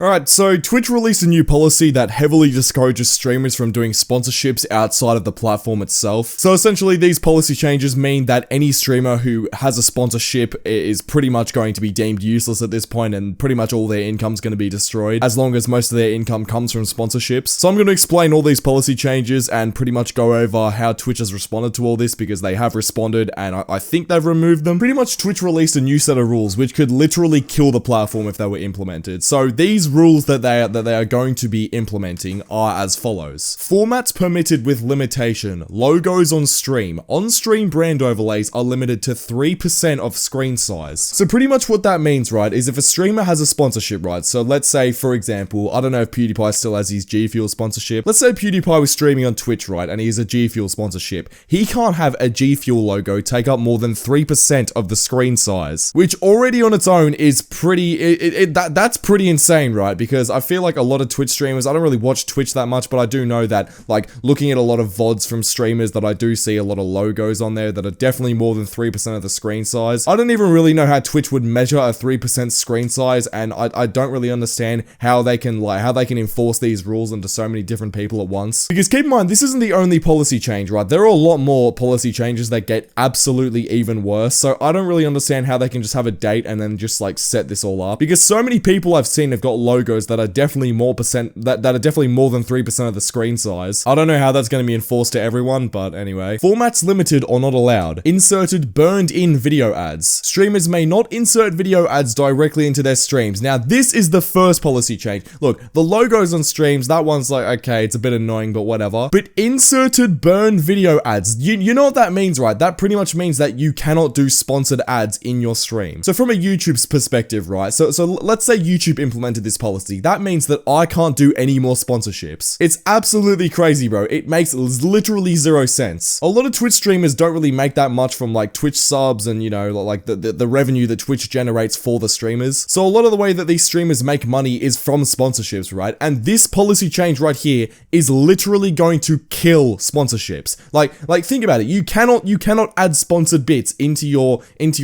Alright, so Twitch released a new policy that heavily discourages streamers from doing sponsorships outside of the platform itself. So essentially these policy changes mean that any streamer who has a sponsorship is pretty much going to be deemed useless at this point, and pretty much all their income's going to be destroyed as long as most of their income comes from sponsorships. So I'm going to explain all these policy changes and pretty much go over how Twitch has responded to all this, because they have responded and I think they've removed them. Pretty much Twitch released a new set of rules which could literally kill the platform if they were implemented. So these rules that they are going to be implementing are as follows. Formats permitted with limitation. Logos on stream. On-stream brand overlays are limited to 3% of screen size. So pretty much what that means, right, is if a streamer has a sponsorship, right, so let's say, for example, I don't know if PewDiePie still has his G Fuel sponsorship. Let's say PewDiePie was streaming on Twitch, right, and he has a G Fuel sponsorship. He can't have a G Fuel logo take up more than 3% of the screen size, which already on its own is pretty, that's pretty insane, right? Because I feel like a lot of Twitch streamers, I don't really watch Twitch that much, but I do know that, like, looking at a lot of VODs from streamers, that I do see a lot of logos on there that are definitely more than 3% of the screen size. I don't even really know how Twitch would measure a 3% screen size, and I don't really understand how they can enforce these rules onto so many different people at once. Because keep in mind, this isn't the only policy change, right? There are a lot more policy changes that get absolutely even worse, so I don't really understand how they can just have a date and then just, like, set this all up. Because so many people I've seen have got logos that are definitely more that are definitely more than 3% of the screen size. I don't know how that's going to be enforced to everyone, but anyway. Formats limited or not allowed. Inserted burned in video ads. Streamers may not insert video ads directly into their streams. Now, this is the first policy change. Look, the logos on streams, that one's like, okay, it's a bit annoying, but whatever. But inserted burned video ads, you know what that means, right? That pretty much means that you cannot do sponsored ads in your stream. So from a YouTube's perspective, right? So let's say YouTube implemented this policy. That means that I can't do any more sponsorships. It's absolutely crazy, bro. It makes literally zero sense. A lot of Twitch streamers don't really make that much from, like, Twitch subs and, you know, like the revenue that Twitch generates for the streamers. So a lot of the way that these streamers make money is from sponsorships, right? And this policy change right here is literally going to kill sponsorships. Like think about it. You cannot add sponsored bits into your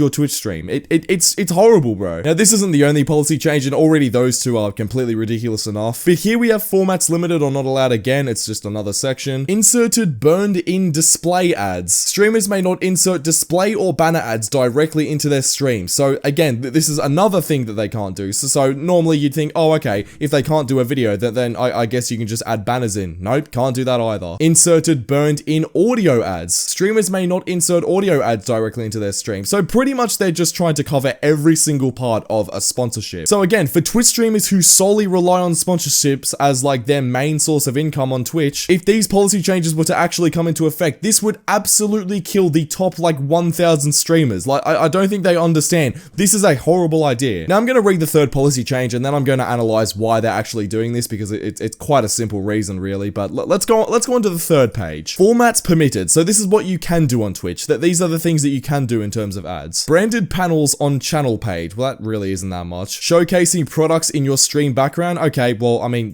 Twitch stream. It's horrible, bro. Now, this isn't the only policy change, and already those two are completely ridiculous enough. But here we have formats limited or not allowed again. It's just another section. Inserted burned in display ads. Streamers may not insert display or banner ads directly into their stream. So again, this is another thing that they can't do. So normally you'd think, oh, okay, if they can't do a video, then I guess you can just add banners in. Nope, can't do that either. Inserted burned in audio ads. Streamers may not insert audio ads directly into their stream. So pretty much they're just trying to cover every single part of a sponsorship. So again, for Twitch streamers who solely rely on sponsorships as, like, their main source of income on Twitch, if these policy changes were to actually come into effect, this would absolutely kill the top, like, 1,000 streamers. Like, I don't think they understand. This is a horrible idea. Now, I'm going to read the third policy change, and then I'm going to analyze why they're actually doing this, because it's quite a simple reason, really. But let's go on to the third page. Formats permitted. So this is what you can do on Twitch. These are the things that you can do in terms of ads. Branded panels on channel page. Well, that really isn't that much. Showcasing products in your stream background. Okay, well, I mean,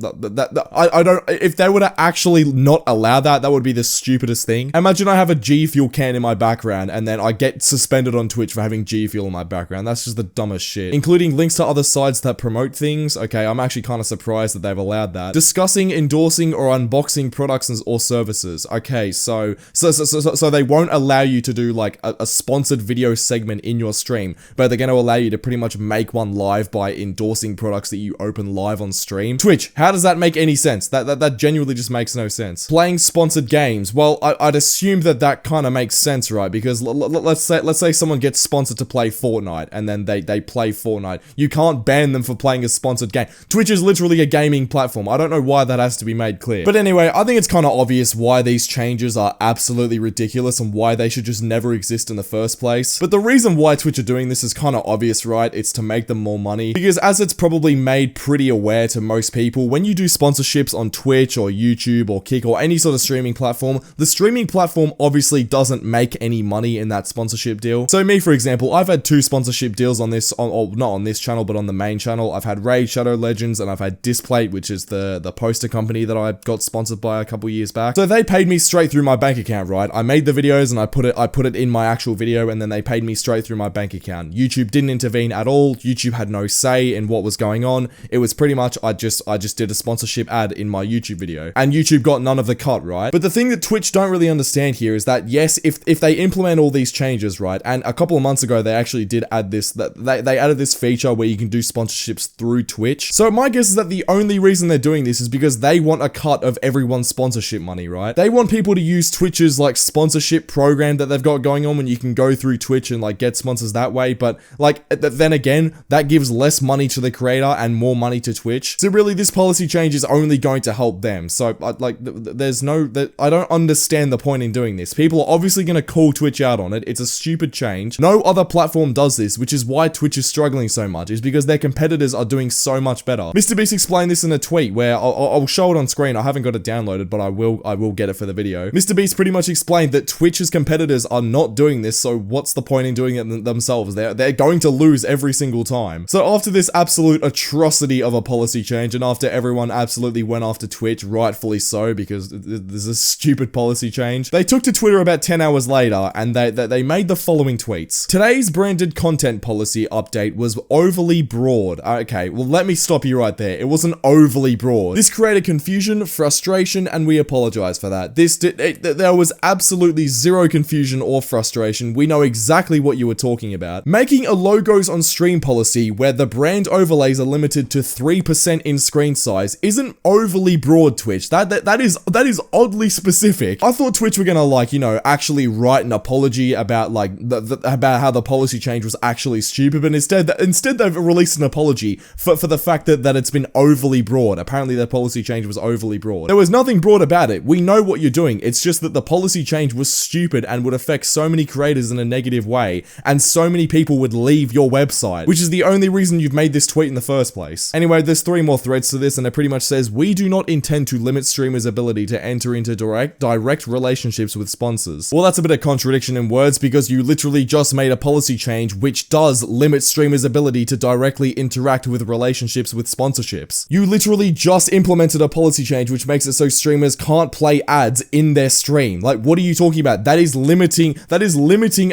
I don't, if they were to actually not allow that, that would be the stupidest thing. Imagine I have a G Fuel can in my background, and then I get suspended on Twitch for having G Fuel in my background. That's just the dumbest shit. Including links to other sites that promote things. Okay, I'm actually kind of surprised that they've allowed that. Discussing, endorsing, or unboxing products or services. Okay, so they won't allow you to do, like, a sponsored video segment in your stream, but they're going to allow you to pretty much make one live by endorsing products that you open live on stream. Twitch, how does that make any sense? That genuinely just makes no sense. Playing sponsored games. Well, I'd assume that kind of makes sense, right? Because let's say someone gets sponsored to play Fortnite, and then they play Fortnite. You can't ban them for playing a sponsored game. Twitch is literally a gaming platform. I don't know why that has to be made clear. But anyway, I think it's kind of obvious why these changes are absolutely ridiculous and why they should just never exist in the first place. But the reason why Twitch are doing this is kind of obvious, right? It's to make them more money. Because as it's probably made pretty aware to most people, when you do sponsorships on Twitch or YouTube or Kick or any sort of streaming platform, the streaming platform obviously doesn't make any money in that sponsorship deal. So me, for example, I've had 2 sponsorship deals on this, or not on this channel, but on the main channel. I've had Raid Shadow Legends, and I've had Displate, which is the poster company that I got sponsored by a couple years back. So they paid me straight through my bank account, right? I made the videos and I put it in my actual video, and then they paid me straight through my bank account. YouTube didn't intervene at all. YouTube had no say in what was going on. it was pretty much I just did a sponsorship ad in my YouTube video, and YouTube got none of the cut, right? But the thing that Twitch don't really understand here is that yes, if they implement all these changes, right, and a couple of months ago they actually did add this, that they added this feature where you can do sponsorships through Twitch. So my guess is that the only reason they're doing this is because they want a cut of everyone's sponsorship money, right? They want people to use Twitch's like sponsorship program that they've got going on when you can go through Twitch and like get sponsors that way. But like then again, that gives less money to the creator and more money to Twitch. So really this policy change is only going to help them. So like there's no, I don't understand the point in doing this. People are obviously going to call Twitch out on it. It's a stupid change. No other platform does this, which is why Twitch is struggling so much, is because their competitors are doing so much better. Mr. Beast explained this in a tweet where I'll show it on screen. I haven't got it downloaded, but I will get it for the video. Mr. Beast pretty much explained that Twitch's competitors are not doing this, so what's the point in doing it themselves? They're going to lose every single time. So after this absolute atrocity of a policy change, and after everyone absolutely went after Twitch, rightfully so, because there's a stupid policy change, they took to Twitter about 10 hours later, and they made the following tweets. Today's branded content policy update was overly broad. Okay, well let me stop you right there. It wasn't overly broad. This created confusion, frustration, and we apologize for that. There was absolutely zero confusion or frustration. We know exactly what you were talking about. Making a logos on stream policy where the brand overlays are limited to 3% in screen size isn't overly broad, Twitch. That is oddly specific. I thought Twitch were gonna like, you know, actually write an apology about like about how the policy change was actually stupid, but instead they've released an apology for the fact that it's been overly broad. Apparently their policy change was overly broad. There was nothing broad about it. We know what you're doing. It's just that the policy change was stupid and would affect so many creators in a negative way, and so many people would leave your website, which is the only reason you've made this tweet in the first place. Anyway, there's 3 more threads to this, and it pretty much says, we do not intend to limit streamers' ability to enter into direct relationships with sponsors. Well, that's a bit of contradiction in words, because you literally just made a policy change which does limit streamers' ability to directly interact with relationships with sponsorships. You literally just implemented a policy change which makes it so streamers can't play ads in their stream. Like, what are you talking about? That is limiting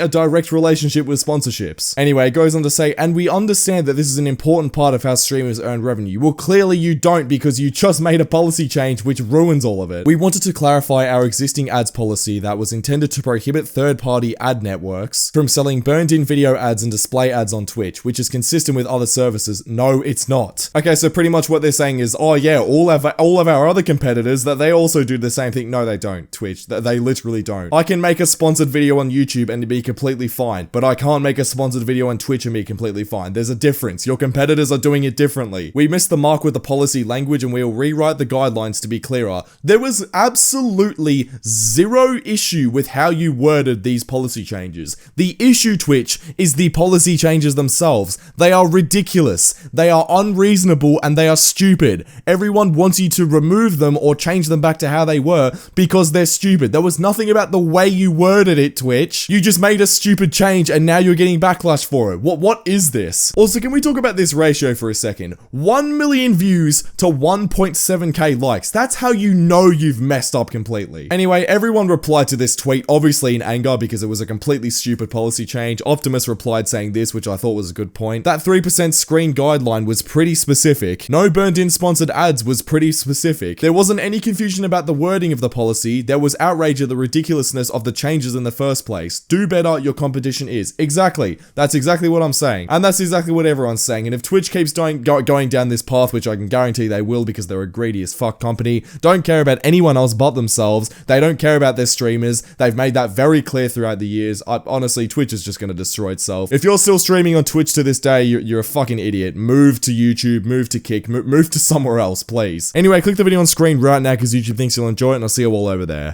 a direct relationship with sponsorships. Anyway, it goes on to say, and we understand that this is an important part of how streamers earn revenue. Well, clearly you don't, because you just made a policy change which ruins all of it. We wanted to clarify our existing ads policy that was intended to prohibit third-party ad networks from selling burned-in video ads and display ads on Twitch, which is consistent with other services. No, it's not. Okay, so pretty much what they're saying is, oh yeah, all of our other competitors, that they also do the same thing. No, they don't, Twitch. They literally don't. I can make a sponsored video on YouTube and be completely fine, but I can't make a sponsored video on Twitch and be completely fine. There's a difference. Your competitors are doing it differently. We missed the mark with the policy language, and we'll rewrite the guidelines to be clearer. There was absolutely zero issue with how you worded these policy changes. The issue, Twitch, is the policy changes themselves. They are ridiculous. They are unreasonable, and they are stupid. Everyone wants you to remove them or change them back to how they were because they're stupid. There was nothing about the way you worded it, Twitch. You just made a stupid change and now you're getting backlash for it. What is this? Also, can we talk about this ratio for a second? 1 million views to 1.7k likes. That's how you know you've messed up completely. Anyway, everyone replied to this tweet, obviously in anger because it was a completely stupid policy change. Optimus replied saying this, which I thought was a good point. That 3% screen guideline was pretty specific. No burned-in sponsored ads was pretty specific. There wasn't any confusion about the wording of the policy. There was outrage at the ridiculousness of the changes in the first place. Do better, your competition is. Exactly. That's exactly what I'm saying. And that's exactly what everyone's saying. And if Twitch keeps going down this path, which I can guarantee they will because they're a greedy as fuck company, don't care about anyone else but themselves. They don't care about their streamers. They've made that very clear throughout the years. Honestly, Twitch is just going to destroy itself. If you're still streaming on Twitch to this day, you're a fucking idiot. Move to YouTube, move to Kick, move to somewhere else, please. Anyway, click the video on screen right now because YouTube thinks you'll enjoy it, and I'll see you all over there.